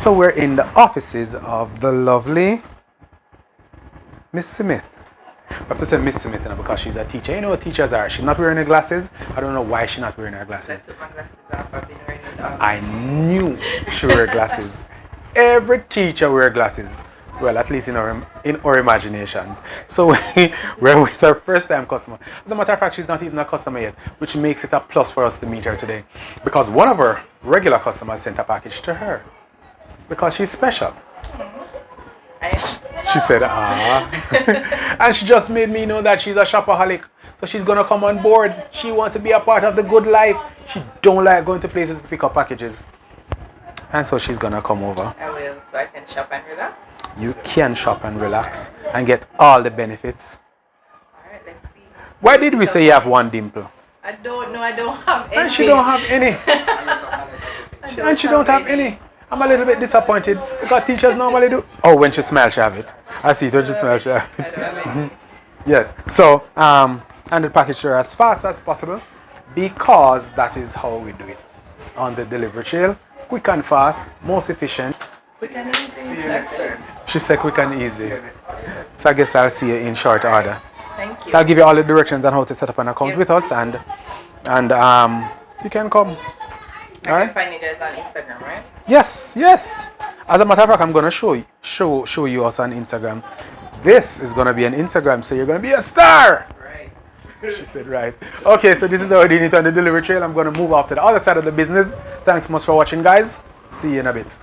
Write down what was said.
So we're in the offices of the lovely Miss Smith. I have to say Miss Smith, you know, because she's a teacher. You know what teachers are. She's not wearing her glasses. I don't know why she's not wearing her glasses. I took my glasses off. I've been wearing them. I knew she wear glasses. Every teacher wear glasses. Well, at least in our imaginations. So we're with our first time customer. As a matter of fact, she's not even a customer yet, which makes it a plus for us to meet her today. Because one of our regular customers sent a package to her. Because she's special. She said, and she just made me know that she's a shopaholic. So she's going to come on board. She wants to be a part of the good life. She don't like going to places to pick up packages. And so she's going to come over. I will, so I can shop and relax. You can shop and relax and get all the benefits. Alright, let's see. Why did we say you have one dimple? I don't know, I don't have any. And she don't have any. And she don't have any. I'm a little bit disappointed because teachers normally do. Oh, when she smells, she have it. I see it when she smells, she have it. Yes. So, and the package her as fast as possible because that is how we do it on the delivery trail. Quick and fast, most efficient. Quick and easy. See you next time. She said quick and easy. So I guess I'll see you in short order. Thank you. So I'll give you all the directions on how to set up an account with us and you can come. I can find you guys on Instagram, right? Yes, yes. As a matter of fact, I'm gonna show you us on Instagram. This is gonna be an Instagram, so you're gonna be a star. Right. She said right. Okay, so this is how we're doing it on the delivery trail. I'm gonna move off to the other side of the business. Thanks much for watching, guys. See you in a bit.